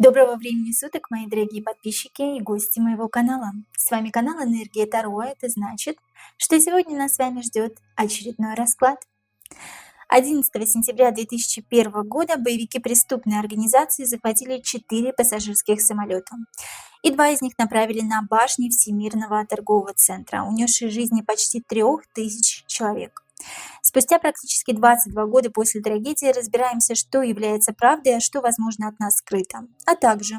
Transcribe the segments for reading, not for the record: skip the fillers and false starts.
Доброго времени суток, мои дорогие подписчики и гости моего канала. С вами канал Энергия Таро. Это значит, что сегодня нас с вами ждет очередной расклад. 11 сентября 2001 года боевики преступной организации захватили 4 пассажирских самолета. И 2 из них направили на башни Всемирного торгового центра, унесшие жизни почти 3000 человек. Спустя практически 22 года после трагедии разбираемся, что является правдой, а что, возможно, от нас скрыто. А также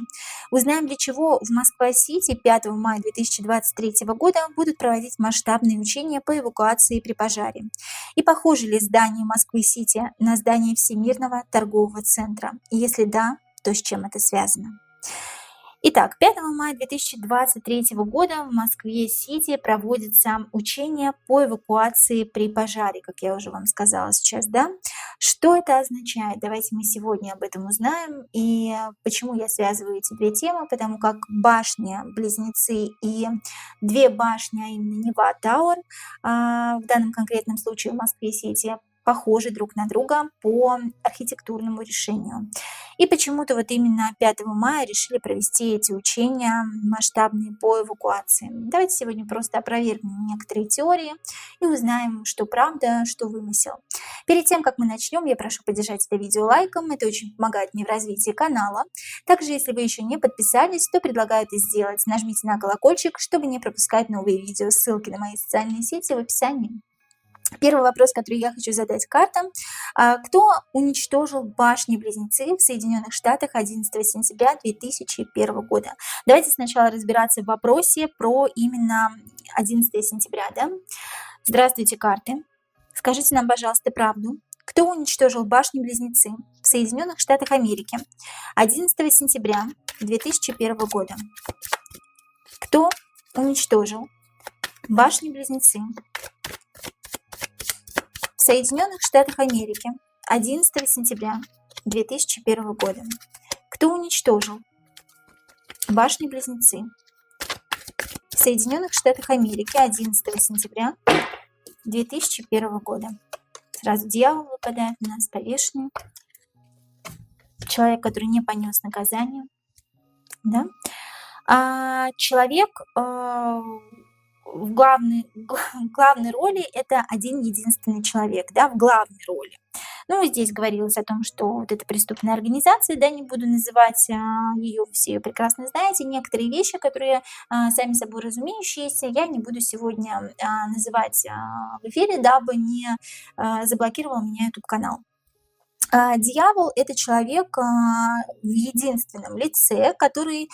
узнаем, для чего в Москва-Сити 5 мая 2023 года будут проводить масштабные учения по эвакуации при пожаре. И похоже ли здание Москвы-Сити на здание Всемирного торгового центра? И если да, то с чем это связано? Итак, 5 мая 2023 года в Москве-Сити проводится учение по эвакуации при пожаре, как я уже вам сказала сейчас, да? Что это означает? Давайте мы сегодня об этом узнаем. И почему я связываю эти две темы? Потому как башни-близнецы и 2 башни, а именно Нева Тауэр, в данном конкретном случае в Москве-Сити, похожи друг на друга по архитектурному решению. И почему-то вот именно 5 мая решили провести эти учения масштабные по эвакуации. Давайте сегодня просто опровергнем некоторые теории и узнаем, что правда, что вымысел. Перед тем, как мы начнем, я прошу поддержать это видео лайком, это очень помогает мне в развитии канала. Также, если вы еще не подписались, то предлагаю это сделать. Нажмите на колокольчик, чтобы не пропускать новые видео. Ссылки на мои социальные сети в описании. Первый вопрос, который я хочу задать картам. Кто уничтожил башни-близнецы в Соединенных Штатах 11 сентября 2001 года? Давайте сначала разбираться в вопросе про именно 11 сентября. Да? Здравствуйте, карты. Скажите нам, пожалуйста, правду. Кто уничтожил башни-близнецы в Соединенных Штатах Америки 11 сентября 2001 года? Кто уничтожил башни-близнецы в Соединенных Штатах Америки 11 сентября 2001 года? Кто уничтожил башни-близнецы в Соединенных Штатах Америки 11 сентября 2001 года? Сразу дьявол выпадает у нас, повешенный. Человек, который не понес наказание. Да? Человек в главной роли это один единственный человек, да, в главной роли. Ну, здесь говорилось о том, что вот эта преступная организация, да, не буду называть ее, все ее прекрасно знаете, некоторые вещи, которые сами собой разумеющиеся, я не буду сегодня называть в эфире, дабы не заблокировал меня YouTube-канал. Дьявол – это человек в единственном лице, который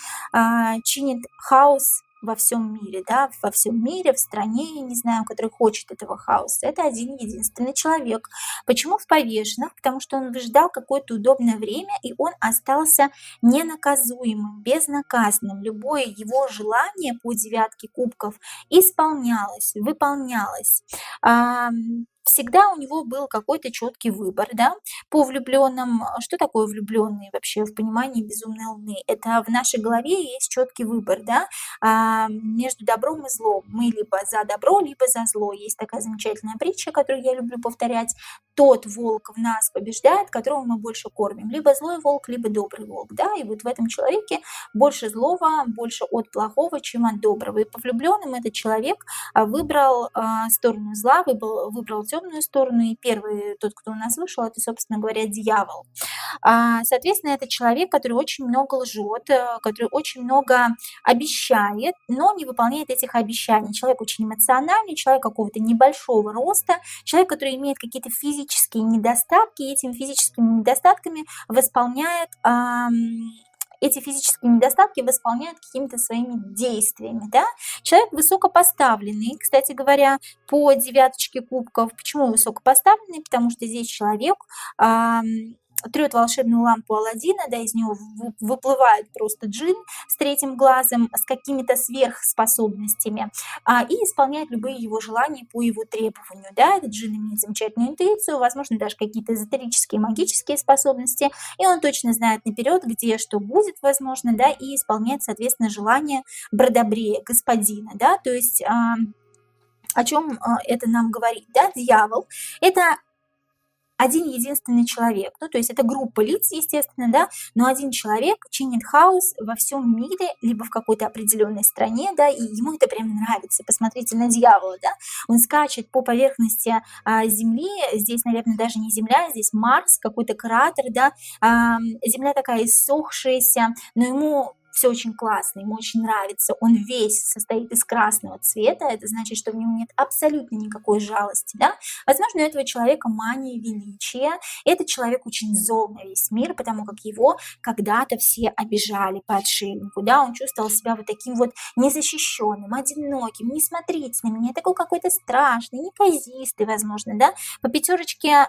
чинит хаос во всем мире, да, во всем мире, в стране, я не знаю, который хочет этого хаоса. Это один единственный человек. Почему в повешенных? Потому что он выждал какое-то удобное время, и он остался ненаказуемым, безнаказанным. Любое его желание по 9 кубков исполнялось, выполнялось. Всегда у него был какой-то четкий выбор, да, по влюбленным. Что такое влюбленные вообще в понимании безумной луны? Это в нашей голове есть четкий выбор, да, между добром и злом. Мы либо за добро, либо за зло. Есть такая замечательная притча, которую я люблю повторять. Тот волк в нас побеждает, которого мы больше кормим. Либо злой волк, либо добрый волк, да, и вот в этом человеке больше злого, больше от плохого, чем от доброго. И по влюбленным этот человек выбрал сторону зла, выбрал темную сторону, и первый, тот, кто у нас вышел, это, собственно говоря, дьявол. Соответственно, это человек, который очень много лжет, который очень много обещает, но не выполняет этих обещаний. Человек очень эмоциональный, человек какого-то небольшого роста, человек, который имеет какие-то физические недостатки, и этими физическими недостатками восполняет эти физические недостатки восполняют какими-то своими действиями, да. Человек высокопоставленный, кстати говоря, по 9 кубков. Почему высокопоставленный? Потому что здесь человек трет волшебную лампу Аладдина, да, из него выплывает просто джин с 3 глазом, с какими-то сверхспособностями, и исполняет любые его желания по его требованию, да. Этот джин имеет замечательную интуицию, возможно, даже какие-то эзотерические, магические способности, и он точно знает наперед, где что будет, возможно, да, и исполняет, соответственно, желания Бродобрея, господина, да, то есть о чем это нам говорит, да, дьявол – это один единственный человек. Ну, то есть это группа лиц, естественно, да, но один человек чинит хаос во всем мире, либо в какой-то определенной стране, да, и ему это прям нравится. Посмотрите на дьявола, да, он скачет по поверхности Земли, здесь, наверное, даже не Земля, здесь Марс, какой-то кратер, да, Земля такая иссохшаяся, но ему все очень классно, ему очень нравится, он весь состоит из красного цвета, это значит, что в нем нет абсолютно никакой жалости, да. Возможно, у этого человека мания величия, этот человек очень зол на весь мир, потому как его когда-то все обижали по отшельнику, да, он чувствовал себя вот таким вот незащищенным, одиноким, не смотрите на меня, я такой какой-то страшный, неказистый, возможно, да. По пятерочке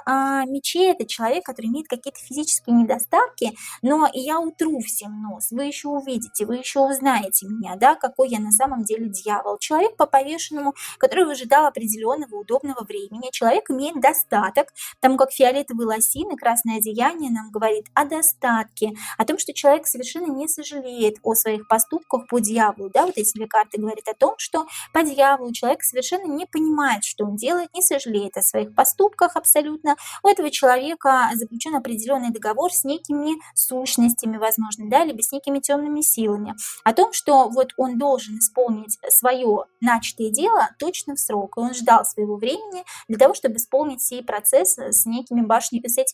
мечей это человек, который имеет какие-то физические недостатки, но и я утру всем нос, вы еще увидите, вы еще узнаете меня, да, какой я на самом деле дьявол. Человек по повешенному, который выжидал определенного удобного времени, человек имеет достаток, потому как фиолетовый лосин и красное одеяние нам говорит о достатке, о том, что человек совершенно не сожалеет о своих поступках по дьяволу, да, вот эти две карты говорят о том, что по дьяволу человек совершенно не понимает, что он делает, не сожалеет о своих поступках абсолютно. У этого человека заключен определенный договор с некими сущностями, возможно, да, либо с некими темными силами, о том, что вот он должен исполнить свое начатое дело точно в срок, и он ждал своего времени для того, чтобы исполнить сей процесс с этими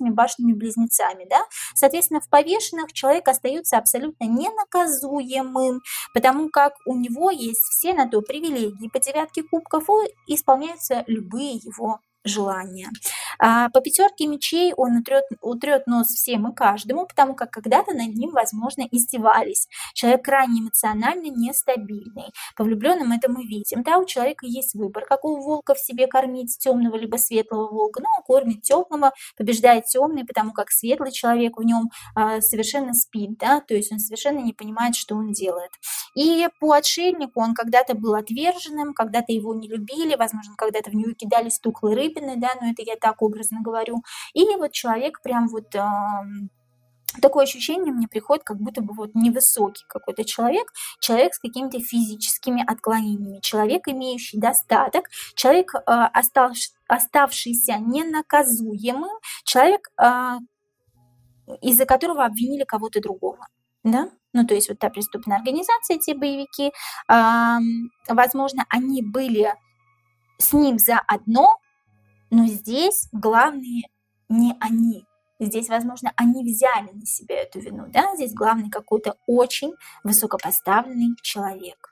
башнями-близнецами, да. Соответственно, в повешенных человек остается абсолютно ненаказуемым, потому как у него есть все на то привилегии по девятке кубков, и исполняются любые его желания. По пятерке мечей он утрет нос всем и каждому, потому как когда-то над ним, возможно, издевались. Человек крайне эмоционально нестабильный. По влюбленным это мы видим. Да, у человека есть выбор, какого волка в себе кормить, темного либо светлого волка. Но он кормит темного, побеждает темный, потому как светлый человек в нем совершенно спит, да, то есть он совершенно не понимает, что он делает. И по отшельнику он когда-то был отверженным, когда-то его не любили, возможно, когда-то в него кидались тухлые рыбины, да, но это я так образно говорю. И вот человек прям вот такое ощущение мне приходит, как будто бы вот невысокий какой-то человек с какими-то физическими отклонениями, человек, имеющий достаток, человек, оставшийся ненаказуемым, человек, из-за которого обвинили кого-то другого, да? Ну, то есть вот та преступная организация, те боевики, возможно, они были с ним заодно, но здесь главные не они. Здесь, возможно, они взяли на себя эту вину, да? Здесь главный какой-то очень высокопоставленный человек.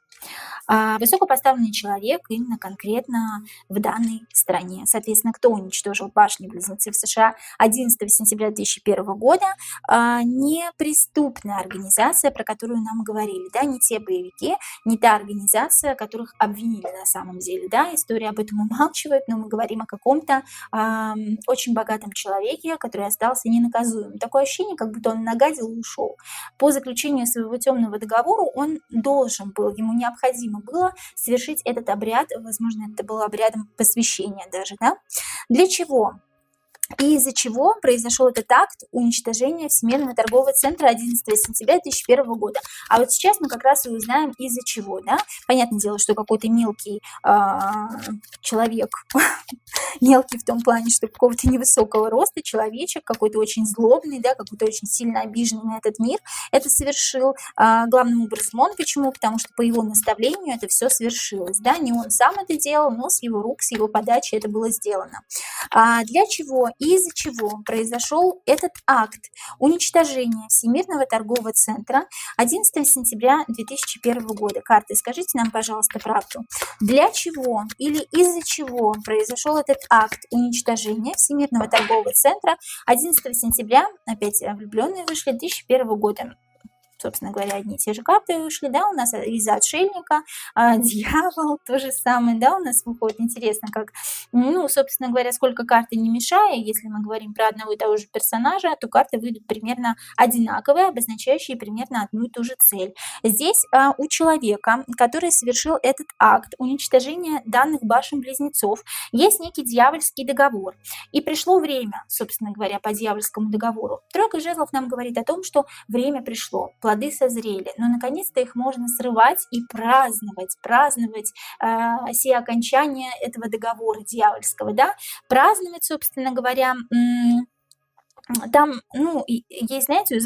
Высокопоставленный человек именно конкретно в данной стране. Соответственно, кто уничтожил башни-близнецы в США 11 сентября 2001 года? Не преступная организация, про которую нам говорили, да, не те боевики, не та организация, которых обвинили на самом деле, да, история об этом умалчивает, но мы говорим о каком-то очень богатом человеке, который остался ненаказуемым. Такое ощущение, как будто он нагадил и ушел. По заключению своего темного договора он должен был, ему необходимо было совершить этот обряд, возможно, это было обрядом посвящения даже, да? Для чего? И из-за чего произошел этот акт уничтожения Всемирного торгового центра 11 сентября 2001 года. А вот сейчас мы как раз и узнаем, из-за чего, да? Понятное дело, что какой-то мелкий человек, мелкий в том плане, что какого-то невысокого роста человечек, какой-то очень злобный, да, какой-то очень сильно обиженный на этот мир, это совершил главным образом он. Почему? Потому что по его наставлению это все свершилось, да? Не он сам это делал, но с его рук, с его подачи это было сделано. Для чего и из-за чего произошел этот акт уничтожения Всемирного торгового центра 11 сентября 2001 года? Карты, скажите нам, пожалуйста, правду. Для чего или из-за чего произошел этот акт уничтожения Всемирного торгового центра 11 сентября, опять влюбленные вышли, 2001 года? Собственно говоря, одни и те же карты вышли, да, у нас из-за отшельника, дьявол, то же самое, да, у нас выходит. Интересно, как, ну, собственно говоря, сколько карты не мешая, если мы говорим про одного и того же персонажа, то карты выйдут примерно одинаковые, обозначающие примерно одну и ту же цель. Здесь у человека, который совершил этот акт уничтожения данных башен-близнецов, есть некий дьявольский договор. И пришло время, собственно говоря, по дьявольскому договору. Тройка жезлов нам говорит о том, что время пришло. плоды созрели, но наконец-то их можно срывать и праздновать сие окончание этого договора дьявольского, да, праздновать, собственно говоря, там, ну, есть, знаете,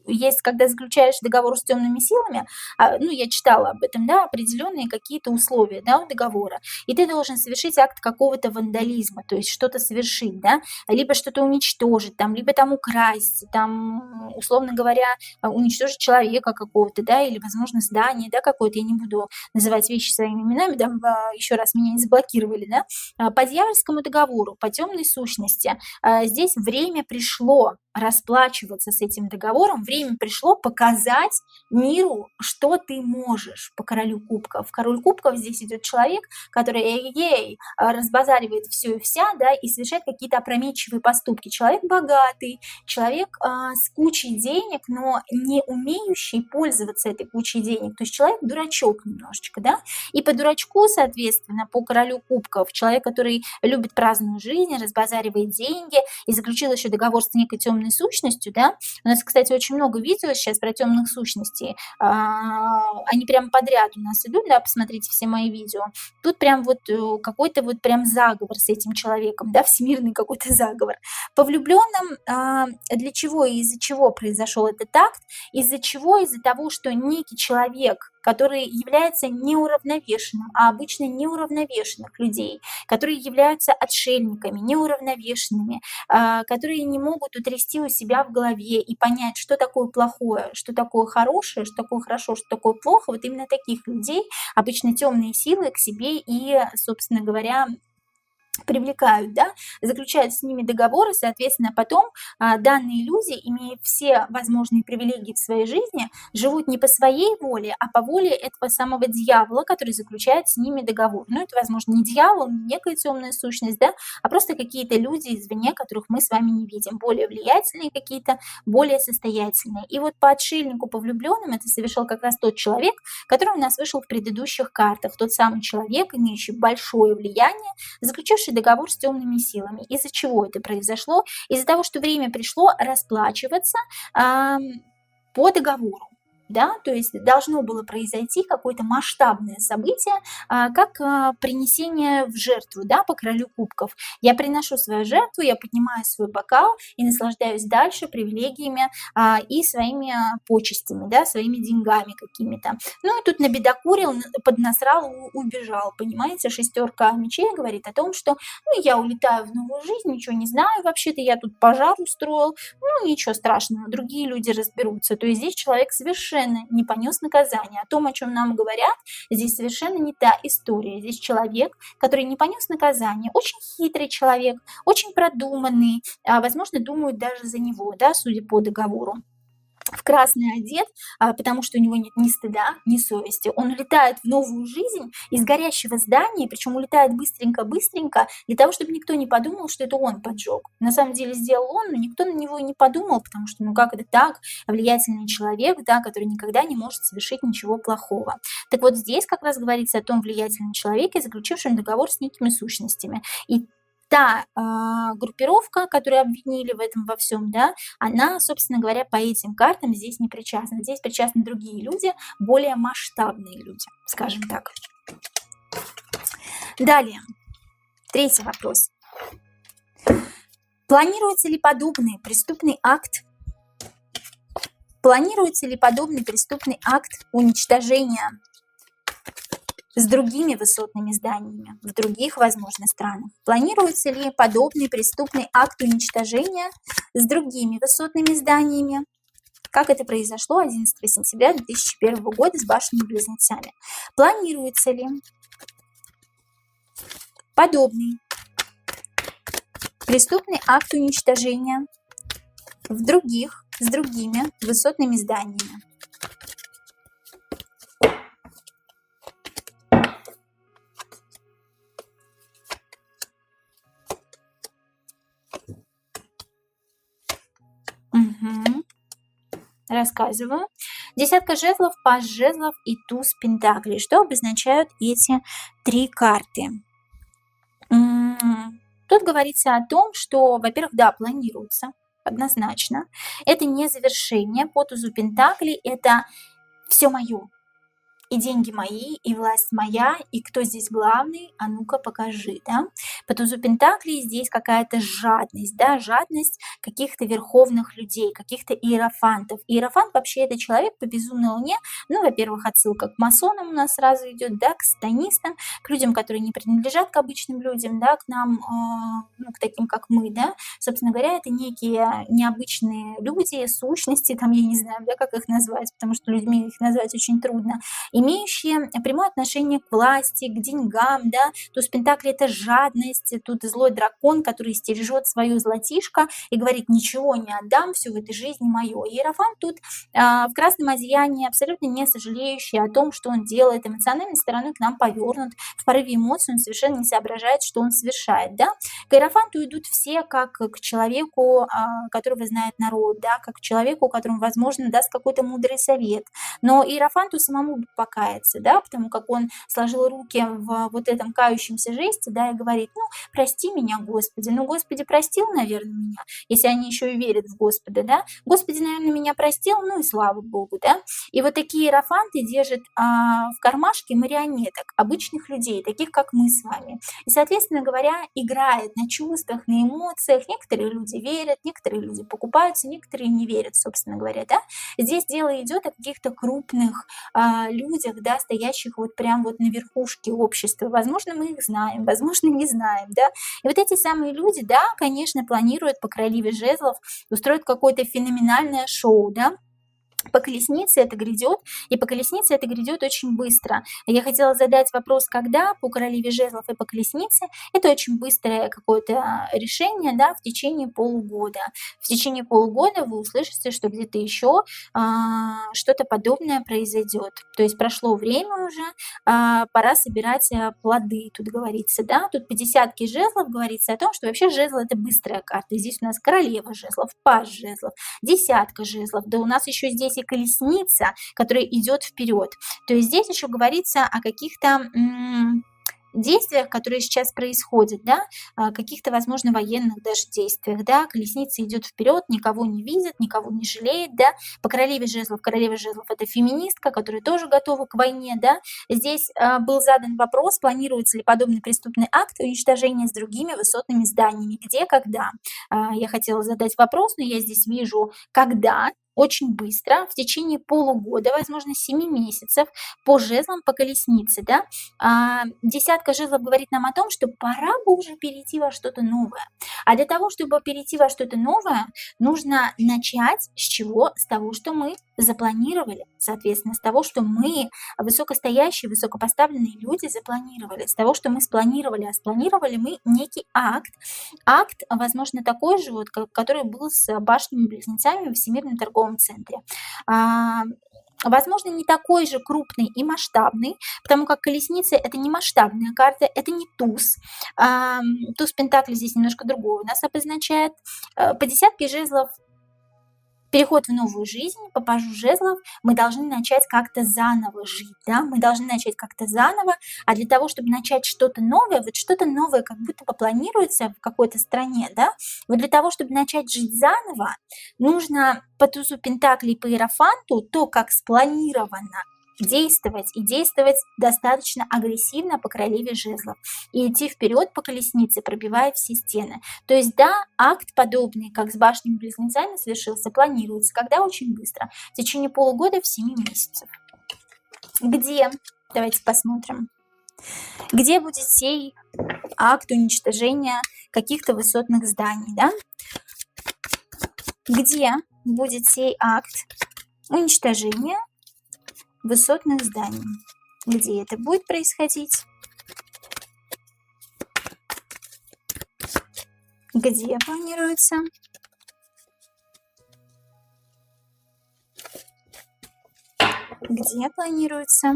есть, когда заключаешь договор с темными силами, ну, я читала об этом, да, определенные какие-то условия, да, у договора, и ты должен совершить акт какого-то вандализма, то есть что-то совершить, да, либо что-то уничтожить, там, либо там украсть, там, условно говоря, уничтожить человека какого-то, да, или, возможно, здание, да, какое-то, я не буду называть вещи своими именами, да, еще раз меня не заблокировали, да, по дьявольскому договору, по темной сущности, здесь время пришло расплачиваться с этим договором, время пришло показать миру, что ты можешь по королю кубков. Король кубков здесь идет человек, который разбазаривает все и вся, да, и совершает какие-то опрометчивые поступки. Человек богатый, человек с кучей денег, но не умеющий пользоваться этой кучей денег. То есть человек дурачок немножечко, да, и по дурачку, соответственно, по королю кубков, человек, который любит праздную жизнь, разбазаривает деньги и заключил еще договор с некой темной сущностью, да. У нас, кстати, очень много видео сейчас про темных сущностей. Они прям подряд у нас идут, да, посмотрите все мои видео. Тут прям вот какой-то вот прям заговор с этим человеком, да, всемирный какой-то заговор. По влюбленным для чего и из-за чего произошел этот акт? Из-за чего? Из-за того, что некий человек, который является неуравновешенным, а обычно неуравновешенных людей, которые являются отшельниками, неуравновешенными, которые не могут утрясти у себя в голове и понять, что такое плохое, что такое хорошее, что такое хорошо, что такое плохо. Вот именно таких людей обычно темные силы к себе и, собственно говоря, привлекают, да, заключают с ними договоры, соответственно, потом данные люди, имея все возможные привилегии в своей жизни, живут не по своей воле, а по воле этого самого дьявола, который заключает с ними договор. Ну, это, возможно, не дьявол, не некая темная сущность, да, а просто какие-то люди извне, которых мы с вами не видим, более влиятельные какие-то, более состоятельные. И вот по отшельнику, по влюбленным это совершил как раз тот человек, который у нас вышел в предыдущих картах, тот самый человек, имеющий большое влияние, заключивший договор с темными силами. Из-за чего это произошло? Из-за того, что время пришло расплачиваться по договору. Да, то есть должно было произойти какое-то масштабное событие, как принесение в жертву, да, по королю кубков. Я приношу свою жертву, я поднимаю свой бокал и наслаждаюсь дальше привилегиями и своими почестями, да, своими деньгами какими-то. Ну и тут набедокурил, поднасрал, убежал, понимаете, шестерка мечей говорит о том, что ну, я улетаю в новую жизнь, ничего не знаю, вообще-то я тут пожар устроил, ну ничего страшного, другие люди разберутся. То есть здесь человек совершенно не понес наказание. О том, о чем нам говорят, здесь совершенно не та история. Здесь человек, который не понес наказание, очень хитрый человек, очень продуманный, возможно, думают даже за него, да, судя по договору. В красный одет, потому что у него нет ни стыда, ни совести. Он улетает в новую жизнь из горящего здания, причем улетает быстренько-быстренько, для того, чтобы никто не подумал, что это он поджег. На самом деле сделал он, но никто на него и не подумал, потому что, ну как это так, влиятельный человек, да, который никогда не может совершить ничего плохого. Так вот здесь как раз говорится о том влиятельном человеке, заключившем договор с некими сущностями. И та группировка, которую обвинили в этом во всем, да, она, собственно говоря, по этим картам здесь не причастна. Здесь причастны другие люди, более масштабные люди, скажем так. Далее, третий вопрос. Планируется ли подобный преступный акт? Планируется ли подобный преступный акт уничтожения с другими высотными зданиями в других, возможно, странах? Планируется ли подобный преступный акт уничтожения с другими высотными зданиями, как это произошло 11 сентября 2001 года с башнями-близнецами? Планируется ли подобный преступный акт уничтожения с другими высотными зданиями? Рассказываю. Десятка жезлов, паж жезлов и туз пентаклей. Что обозначают эти три карты? Тут говорится о том, что, во-первых, да, планируется однозначно. Это не завершение. По тузу Пентаклей это все мое. И деньги мои, и власть моя, и кто здесь главный, а ну-ка покажи, да. По тузу Пентаклей здесь какая-то жадность, да, жадность каких-то верховных людей, каких-то иерофантов. Иерофант вообще это человек по безумной луне, ну, во-первых, отсылка к масонам у нас сразу идет, да, к сатанистам, к людям, которые не принадлежат к обычным людям, да, к нам, ну, к таким, как мы, да. Собственно говоря, это некие необычные люди, сущности, там, я не знаю, да, как их назвать, потому что людьми их назвать очень трудно, имеющие прямое отношение к власти, к деньгам, да. Туз Пентаклей – это жадность, тут злой дракон, который стережет свое золотишко и говорит: ничего не отдам, все в этой жизни мое. Иерофант тут в красном одеянии, абсолютно не сожалеющий о том, что он делает, эмоциональной стороной к нам повернут, в порыве эмоций он совершенно не соображает, что он совершает, да. К иерофанту идут все как к человеку, которого знает народ, да, как к человеку, которому, возможно, даст какой-то мудрый совет. Но иерофанту самому покаяться, да, потому как он сложил руки в вот этом кающемся жесте, да, и говорит: ну, прости меня, Господи. Ну, Господи простил, наверное, меня, если они еще и верят в Господа, да. Господи, наверное, меня простил, ну и слава Богу, да. И вот такие иерофанты держат в кармашке марионеток, обычных людей, таких, как мы с вами. И, соответственно говоря, играет на чувствах, на эмоциях. Некоторые люди верят, некоторые люди покупаются, некоторые не верят, собственно говоря, да. Здесь дело идет о каких-то крупных людях, да, стоящих вот прям вот на верхушке общества. Возможно, мы их знаем, возможно, не знаем, да. И вот эти самые люди, да, конечно, планируют по королеве жезлов устроить какое-то феноменальное шоу, да. По колеснице это грядет, и по колеснице это грядет очень быстро. Я хотела задать вопрос, когда по королеве жезлов и по колеснице. Это очень быстрое какое-то решение, да, в течение полугода. В течение полугода вы услышите, что где-то еще что-то подобное произойдет. То есть прошло время уже, пора собирать плоды, тут говорится, да. Тут по десятке жезлов говорится о том, что вообще жезл это быстрая карта. Здесь у нас королева жезлов, паж жезлов, десятка жезлов, да у нас еще здесь и колесница, которая идет вперед. То есть здесь еще говорится о каких-то действиях, которые сейчас происходят, да, каких-то, возможно, военных даже действиях, да, колесница идет вперед, никого не видит, никого не жалеет, да, по королева жезлов это феминистка, которая тоже готова к войне, да, здесь был задан вопрос, планируется ли подобный преступный акт уничтожения с другими высотными зданиями, где, когда. Я хотела задать вопрос, но я здесь вижу, когда, очень быстро, в течение полугода, возможно, 7 месяцев, по жезлам, по колеснице, да. Десятка жезлов говорит нам о том, что пора бы уже перейти во что-то новое. А для того, чтобы перейти во что-то новое, нужно начать с чего? С того, что мы запланировали, соответственно, с того, что мы, высокостоящие, высокопоставленные люди, запланировали, с того, что мы спланировали, а спланировали мы некий акт. Акт, возможно, такой же, вот, который был с башнями-близнецами в Всемирном торговом центре. Возможно, не такой же крупный и масштабный, потому как колесница – это не масштабная карта, это не туз. Туз Пентаклей здесь немножко другое у нас обозначает. По десятке жезлов переход в новую жизнь, по пажу жезлов мы должны начать как-то заново жить, да, мы должны начать как-то заново, а для того, чтобы начать что-то новое, вот что-то новое как будто бы планируется в какой-то стране, да, вот для того, чтобы начать жить заново, нужно по тузу Пентаклей, по иерофанту, то, как спланировано, действовать и действовать достаточно агрессивно по королеве жезлов и идти вперед по колеснице, пробивая все стены. То есть, да, акт подобный, как с башнями-близнецами совершился, планируется, когда очень быстро, в течение полугода, в 7 месяцев. Где? Давайте посмотрим. Где будет сей акт уничтожения каких-то высотных зданий, да? Где будет сей акт уничтожения высотных зданий? Где это будет происходить? Где планируется? Где планируется?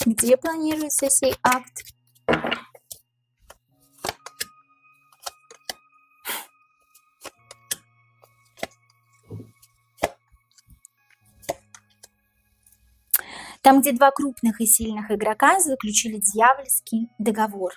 Где планируется сей акт? там, где два крупных и сильных игрока заключили дьявольский договор.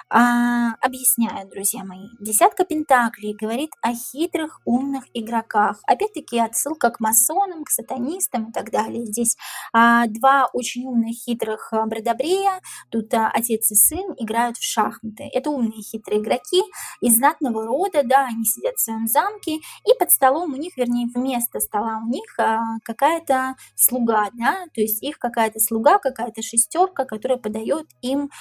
Объясняю, друзья мои. Десятка пентаклей говорит о хитрых, умных игроках. Опять-таки отсылка к масонам, к сатанистам и так далее. Здесь два очень умных, хитрых бродобрея. Тут отец и сын играют в шахматы. Это умные, хитрые игроки из знатного рода, да, они сидят в своем замке, и под столом у них, вернее, вместо стола у них какая-то слуга, да, то есть их какая-то слуга, какая-то шестерка, которая подает им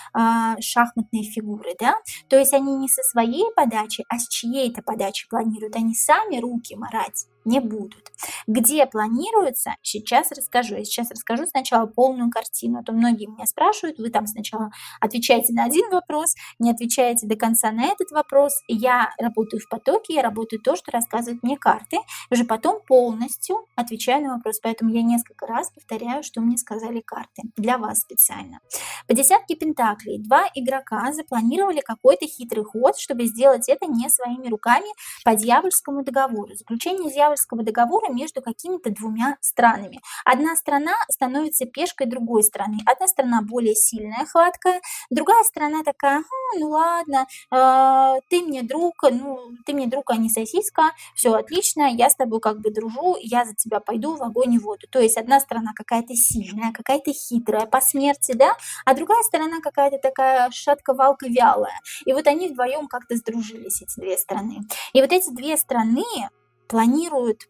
шахматные фигуры, да, то есть они не со своей подачи, а с чьей-то подачи планируют, они сами руки марать не будут. Где планируется, сейчас расскажу. Я сейчас расскажу сначала полную картину, а то многие меня спрашивают, вы там сначала отвечаете на один вопрос, не отвечаете до конца на этот вопрос. Я работаю в потоке, я работаю то, что рассказывают мне карты, и уже потом полностью отвечаю на вопрос, поэтому я несколько раз повторяю, что мне сказали карты, для вас специально. По десятке пентаклей два игрока запланировали какой-то хитрый ход, чтобы сделать это не своими руками по дьявольскому договору. Заключение дьявольского договора между какими-то двумя странами. Одна страна становится пешкой другой страны. Одна страна более сильная, хваткая, другая страна такая, ну ладно, ты мне друг, а не сосиска, все отлично, я с тобой как бы дружу, я за тебя пойду в огонь и воду. То есть одна сторона какая-то сильная, какая-то хитрая по смерти, да, а другая сторона какая-то такая шатка-валка вялая. И вот они вдвоем как-то сдружились, эти две страны. И вот эти две страны планируют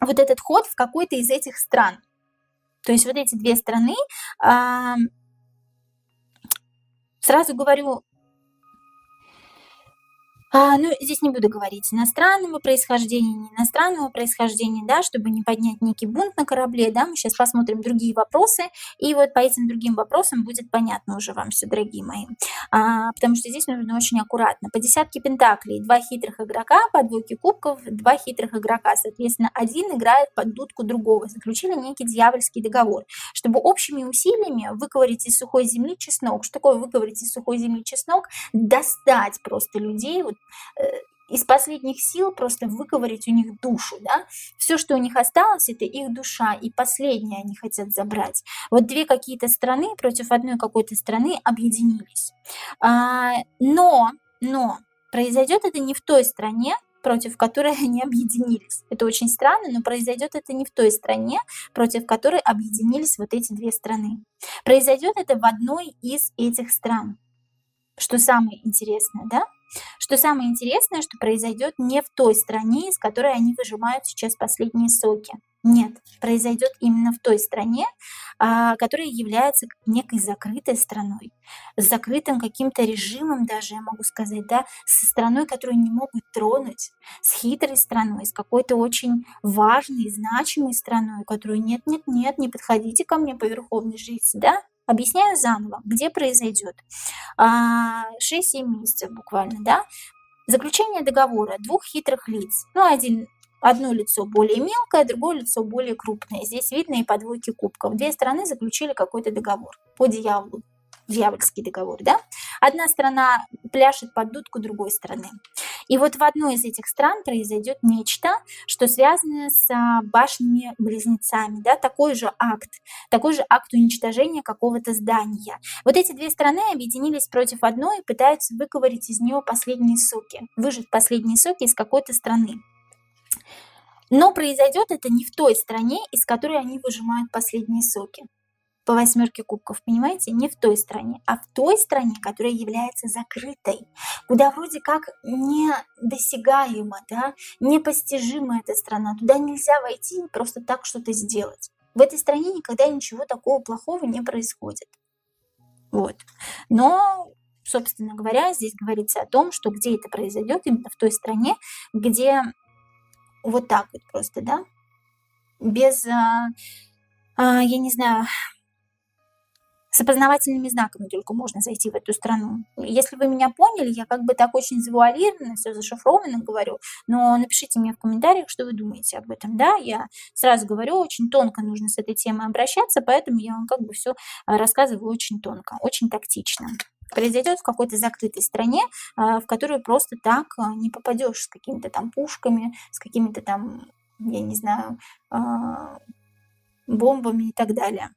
вот этот ход в какой-то из этих стран. То есть вот эти две страны, сразу говорю, здесь не буду говорить иностранного происхождения, не иностранного происхождения, да, чтобы не поднять некий бунт на корабле, да, мы сейчас посмотрим другие вопросы, и вот по этим другим вопросам будет понятно уже вам все, дорогие мои, потому что здесь нужно очень аккуратно. По десятке пентаклей два хитрых игрока, по двойке кубков два хитрых игрока, соответственно, один играет под дудку другого, заключили некий дьявольский договор, чтобы общими усилиями выковырять из сухой земли чеснок. Что такое выковырять из сухой земли чеснок? Достать просто людей, вот, из последних сил просто выковырять у них душу, да, все, что у них осталось, это их душа, и последнее они хотят забрать. Вот две какие-то страны против одной какой-то страны объединились, но произойдет это не в той стране, против которой они объединились. Это очень странно, но произойдет это не в той стране, против которой объединились вот эти две страны. Произойдет это в одной из этих стран. Что самое интересное, да? Что самое интересное, что произойдет не в той стране, из которой они выжимают сейчас последние соки. Нет, произойдет именно в той стране, которая является некой закрытой страной, с закрытым каким-то режимом даже, я могу сказать, да, со страной, которую не могут тронуть, с хитрой страной, с какой-то очень важной, значимой страной, которую нет, не подходите ко мне по верховной жрице, да? Объясняю заново, где произойдет. 6-7 месяцев буквально, да? Заключение договора двух хитрых лиц. Одно лицо более мелкое, другое лицо более крупное. Здесь видно и по двойке кубков. Две стороны заключили какой-то договор по дьяволу. Дьявольский договор, да? Одна страна пляшет под дудку другой стороны. И вот в одной из этих стран произойдет нечто, что связано с башнями-близнецами, да, такой же акт уничтожения какого-то здания. Вот эти две страны объединились против одной и пытаются выковырять из нее последние соки, выжать последние соки из какой-то страны. Но произойдет это не в той стране, из которой они выжимают последние соки. По 8 кубков, понимаете, не в той стране, а в той стране, которая является закрытой, куда вроде как недосягаема, да, непостижима эта страна, туда нельзя войти и просто так что-то сделать. В этой стране никогда ничего такого плохого не происходит. Вот. Но, собственно говоря, здесь говорится о том, что где это произойдет, именно в той стране, где вот так вот просто, да, без, я не знаю, с опознавательными знаками только можно зайти в эту страну. Если вы меня поняли, я как бы так очень завуалированно, все зашифровано говорю, но напишите мне в комментариях, что вы думаете об этом, да, я сразу говорю, очень тонко нужно с этой темой обращаться, поэтому я вам как бы все рассказываю очень тонко, очень тактично. Произойдет в какой-то закрытой стране, в которую просто так не попадешь с какими-то там пушками, с какими-то там, я не знаю, бомбами и так далее.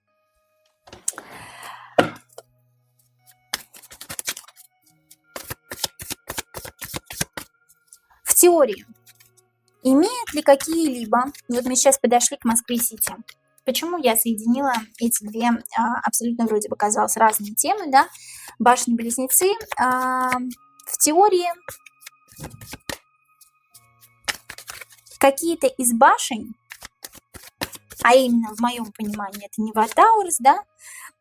теории имеют ли какие-либо, вот мы сейчас подошли к Москве-Сити. Почему я соединила эти две абсолютно вроде бы казалось разные темы, да? Башни-близнецы. В теории какие-то из башен, а именно в моем понимании это не Ватаурс, да,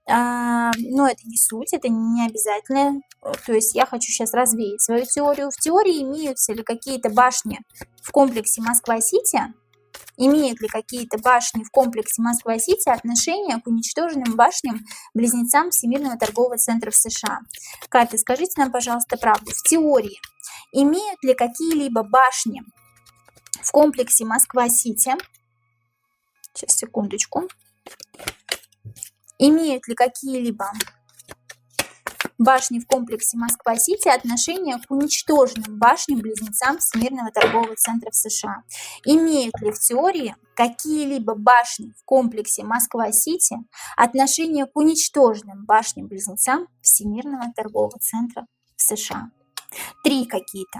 но это не суть, это не обязательно. То есть я хочу сейчас развеять свою теорию. В теории имеются ли какие-то башни в комплексе Москва-Сити, имеют ли какие-то башни в комплексе Москва-Сити отношение к уничтоженным башням-близнецам Всемирного торгового центра в США? Карты, скажите нам, пожалуйста, правду. В теории имеют ли какие-либо башни в комплексе Москва-Сити? Сейчас, секундочку. Имеют ли какие-либо башни в комплексе Москва-Сити отношение к уничтоженным башням-близнецам Всемирного торгового центра в США? Имеют ли в теории какие-либо башни в комплексе Москва-Сити отношение к уничтоженным башням-близнецам Всемирного торгового центра в США? 3 какие-то.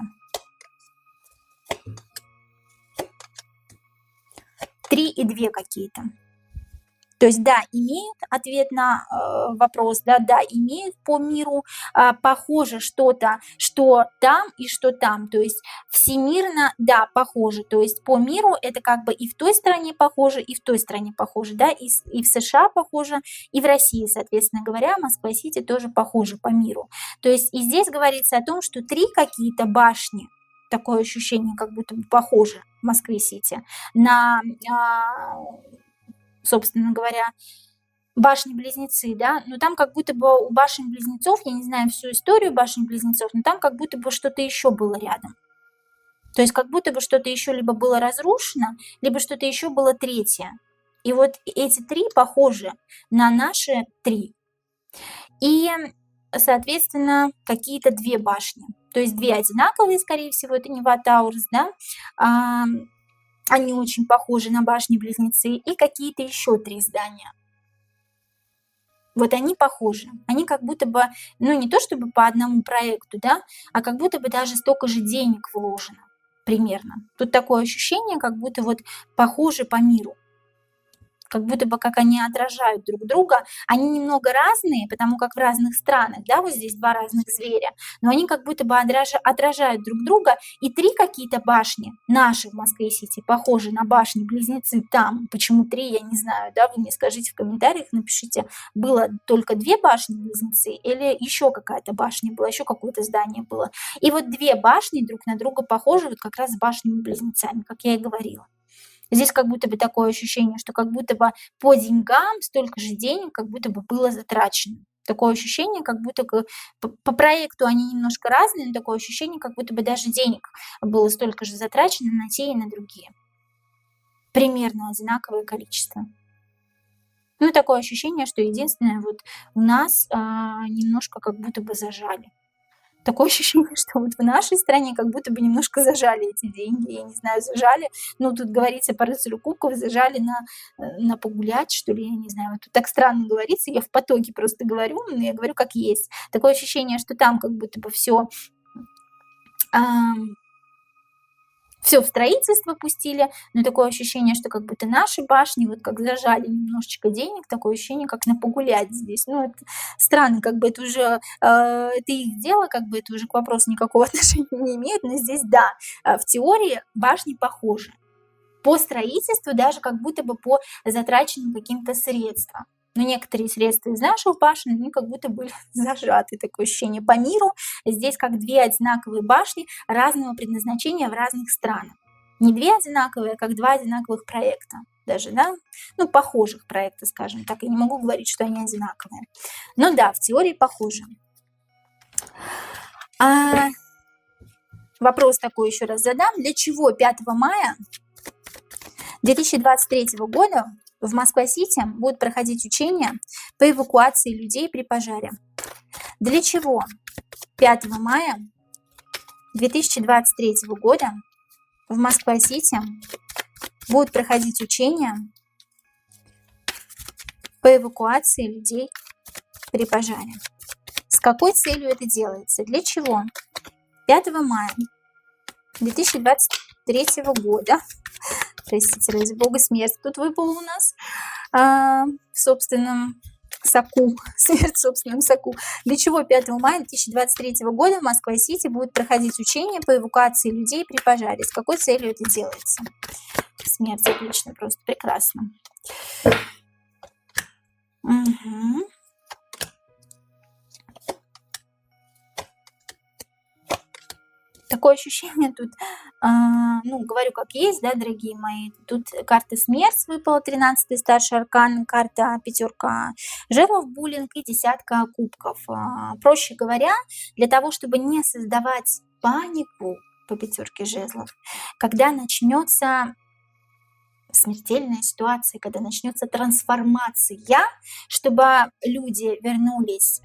3 и 2 какие-то. То есть, да, имеют ответ на вопрос, да, имеют по миру, похоже что-то, что там и что там. То есть, всемирно, да, похоже. То есть, по миру это как бы и в той стране похоже, и в той стране похоже, да, и в США похоже, и в России, соответственно говоря, Москва-Сити тоже похоже по миру. То есть, и здесь говорится о том, что 3 какие-то башни, такое ощущение, как будто бы похоже в Москве-Сити, на... собственно говоря, башни-близнецы, да, но там как будто бы у башен-близнецов, я не знаю всю историю башен-близнецов, но там как будто бы что-то еще было рядом. То есть как будто бы что-то еще либо было разрушено, либо что-то еще было третье. И вот эти 3 похожи на наши 3. И, соответственно, какие-то 2 башни. То есть 2 одинаковые, скорее всего, это не Ватаурс, да, они очень похожи на башни-близнецы, и какие-то еще 3 здания. Вот они похожи. Они как будто бы, ну не то чтобы по одному проекту, да, а как будто бы даже столько же денег вложено примерно. Тут такое ощущение, как будто вот похожи по миру. Как будто бы как они отражают друг друга. Они немного разные, потому как в разных странах, да, вот здесь 2 разных зверя, но они как будто бы отражают друг друга. И 3 какие-то башни наши в Москве-Сити похожи на башни-близнецы там. Почему 3, я не знаю, да, вы мне скажите в комментариях, напишите, было только 2 башни-близнецы или еще какая-то башня была, еще какое-то здание было. И вот 2 башни друг на друга похожи вот как раз с башнями-близнецами, как я и говорила. Здесь как будто бы такое ощущение, что как будто бы по деньгам столько же денег, как будто бы было затрачено. Такое ощущение, как будто по проекту они немножко разные, но такое ощущение, как будто бы даже денег было столько же затрачено на те и на другие. Примерно одинаковое количество. Ну, такое ощущение, что единственное, вот у нас немножко как будто бы зажали. Такое ощущение, что вот в нашей стране как будто бы немножко зажали эти деньги, я не знаю, зажали, ну, тут говорится по рыцарю кубков, зажали на погулять, что ли, я не знаю, вот тут так странно говорится, я в потоке просто говорю, но я говорю как есть. Такое ощущение, что там как будто бы все в строительство пустили, но такое ощущение, что как будто наши башни вот как зажали немножечко денег, такое ощущение, как на погулять здесь. Ну, это странно, как бы это уже, это их дело, как бы это уже к вопросу никакого отношения не имеет, но здесь, да, в теории башни похожи. По строительству даже как будто бы по затраченным каким-то средствам. Но некоторые средства из наших башен, они как будто были зажаты, такое ощущение по миру. Здесь как 2 одинаковые башни разного предназначения в разных странах. Не 2 одинаковые, а как 2 одинаковых проекта даже, да, ну, похожих проекта, скажем так. Я не могу говорить, что они одинаковые. Но да, в теории похожи. Вопрос такой еще раз задам. Для чего 5 мая 2023 года в Москва-Сити будут проходить учения по эвакуации людей при пожаре? Для чего 5 мая 2023 года в Москва-Сити будут проходить учения по эвакуации людей при пожаре? С какой целью это делается? Для чего 5 мая 2023 года. Простите, ради бога, смерть тут выпала у нас в собственном соку, смерть в собственном соку. Для чего 5 мая 2023 года в Москва-Сити будет проходить учение по эвакуации людей при пожаре? С какой целью это делается? Смерть, отлично, просто прекрасно. Угу. Такое ощущение тут, говорю как есть, да, дорогие мои. Тут карта смерть выпала, 13-й старший аркан, карта пятерка жезлов, буллинг и десятка кубков. Проще говоря, для того, чтобы не создавать панику по пятерке жезлов, когда начнется смертельная ситуация, когда начнется трансформация, чтобы люди вернулись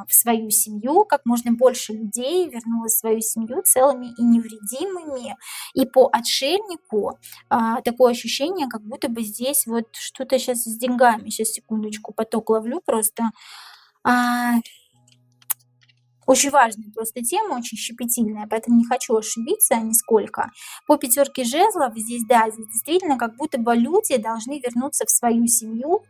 в свою семью, как можно больше людей вернулось в свою семью целыми и невредимыми. И по отшельнику такое ощущение, как будто бы здесь вот что-то сейчас с деньгами. Сейчас, секундочку, поток ловлю просто. Очень важная просто тема, очень щепетильная, поэтому не хочу ошибиться нисколько. По пятерке жезлов здесь, да, здесь действительно как будто бы люди должны вернуться в свою семью,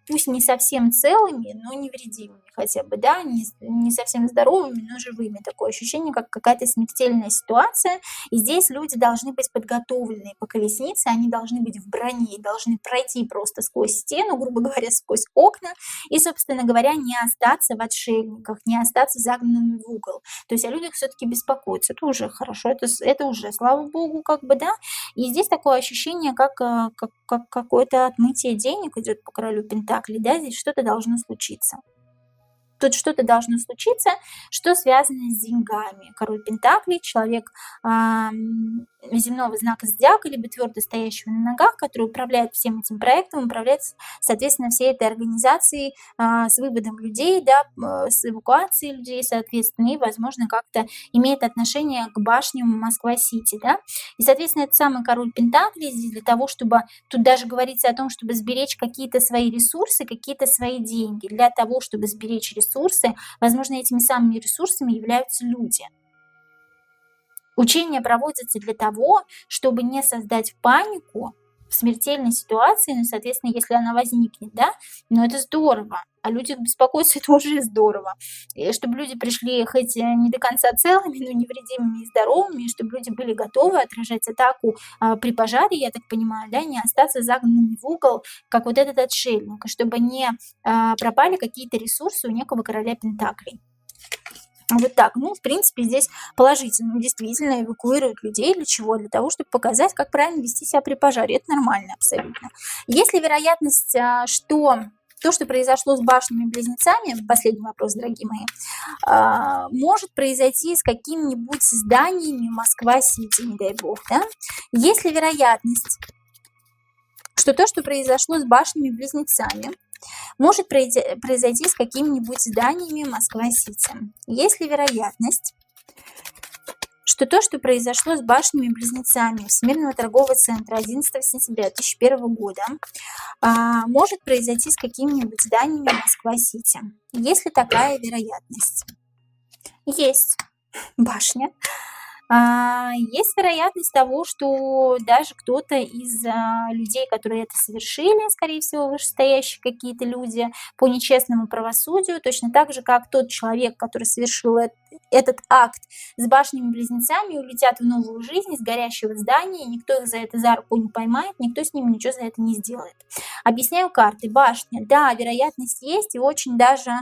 пусть не совсем целыми, но невредимыми хотя бы, да, не совсем здоровыми, но живыми. Такое ощущение, как какая-то смертельная ситуация, и здесь люди должны быть подготовлены по колеснице, они должны быть в броне, должны пройти просто сквозь стену, грубо говоря, сквозь окна, и, собственно говоря, не остаться в отшельниках, не остаться загнанными в угол. То есть о людях все-таки беспокоиться. Это уже хорошо, это уже, слава богу, как бы, да. И здесь такое ощущение, как какое-то отмытие денег идет по королю Пентаклей, да, здесь что-то должно случиться. Тут что-то должно случиться, что связано с деньгами. Король Пентаклей, человек земного знака зодиака, либо твердо стоящего на ногах, который управляет всем этим проектом, управляет, соответственно, всей этой организацией с выводом людей, да, с эвакуацией людей, соответственно, и, возможно, как-то имеет отношение к башням Москва-Сити, да. И, соответственно, этот самый король Пентаклей здесь для того, чтобы, тут даже говорится о том, чтобы сберечь какие-то свои ресурсы, какие-то свои деньги. Для того, чтобы сберечь ресурсы, возможно, этими самыми ресурсами являются люди. Учения проводятся для того, чтобы не создать панику в смертельной ситуации, ну, соответственно, если она возникнет, да, но это здорово, о людях беспокоиться это уже здорово, и чтобы люди пришли хоть не до конца целыми, но невредимыми и здоровыми, чтобы люди были готовы отражать атаку при пожаре, я так понимаю, да, не остаться загнанными в угол, как вот этот отшельник, чтобы не пропали какие-то ресурсы у некого короля Пентаклей. Вот так. Ну, в принципе, здесь положительно. Действительно эвакуируют людей. Для чего? Для того, чтобы показать, как правильно вести себя при пожаре. Это нормально абсолютно. Есть ли вероятность, что то, что произошло с башнями-близнецами, последний вопрос, дорогие мои, может произойти с какими-нибудь зданиями Москва-Сити, не дай бог, да? Есть ли вероятность, что то, что произошло с башнями-близнецами, может произойти с какими-нибудь зданиями Москва-Сити? Есть ли вероятность, что то, что произошло с башнями-близнецами Всемирного торгового центра 11 сентября 2001 года, может произойти с какими-нибудь зданиями Москва-Сити? Есть ли такая вероятность? Есть. Башня. Есть вероятность того, что даже кто-то из людей, которые это совершили, скорее всего, вышестоящие какие-то люди, по нечестному правосудию, точно так же, как тот человек, который совершил этот акт с башнями-близнецами, улетят в новую жизнь из горящего здания, никто их за это за руку не поймает, никто с ними ничего за это не сделает. Объясняю карты. Башня. Да, вероятность есть, и очень даже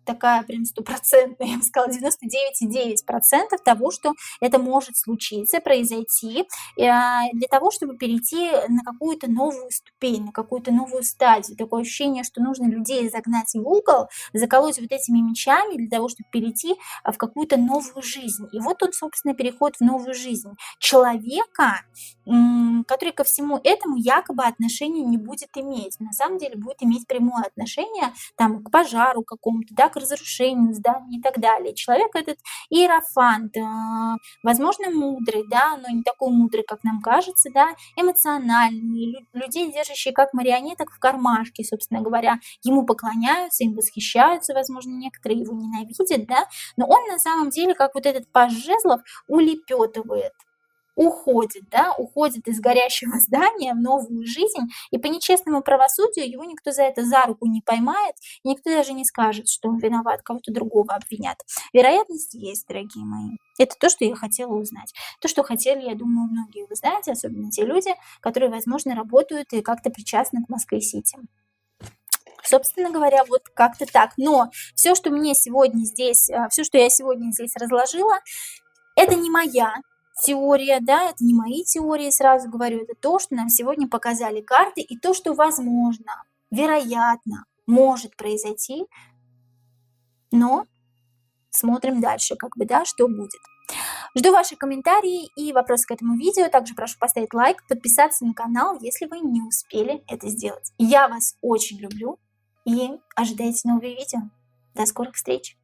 такая прям стопроцентная, я бы сказала, 99,9% того, что это может случиться, произойти, для того, чтобы перейти на какую-то новую ступень, на какую-то новую стадию. Такое ощущение, что нужно людей загнать в угол, заколоть вот этими мечами для того, чтобы перейти в какую-то новую жизнь. И вот тут, собственно, переход в новую жизнь человека, который ко всему этому якобы отношения не будет иметь. На самом деле будет иметь прямое отношение там, к пожару какому-то, да, к разрушению зданий и так далее. Человек этот иерофант, возможно, мудрый, да, но не такой мудрый, как нам кажется, да, эмоциональный, людей, держащий как марионеток в кармашке, собственно говоря, ему поклоняются, им восхищаются, возможно, некоторые его ненавидят, да, но он на самом деле, как вот этот паж жезлов, улепетывает, уходит, да, уходит из горящего здания в новую жизнь, и по нечестному правосудию его никто за это за руку не поймает, никто даже не скажет, что он виноват, кого-то другого обвинят. Вероятность есть, дорогие мои. Это то, что я хотела узнать. То, что хотели, я думаю, многие узнать, особенно те люди, которые, возможно, работают и как-то причастны к Москве-Сити. Собственно говоря, вот как-то так. Но все, что мне сегодня здесь, все, что я сегодня здесь разложила, это не моя теория, да, это не мои теории, сразу говорю, это то, что нам сегодня показали карты, и то, что возможно, вероятно, может произойти, но смотрим дальше, как бы, да, что будет. Жду ваши комментарии и вопросы к этому видео. Также прошу поставить лайк, подписаться на канал, если вы не успели это сделать. Я вас очень люблю и ожидайте новые видео. До скорых встреч!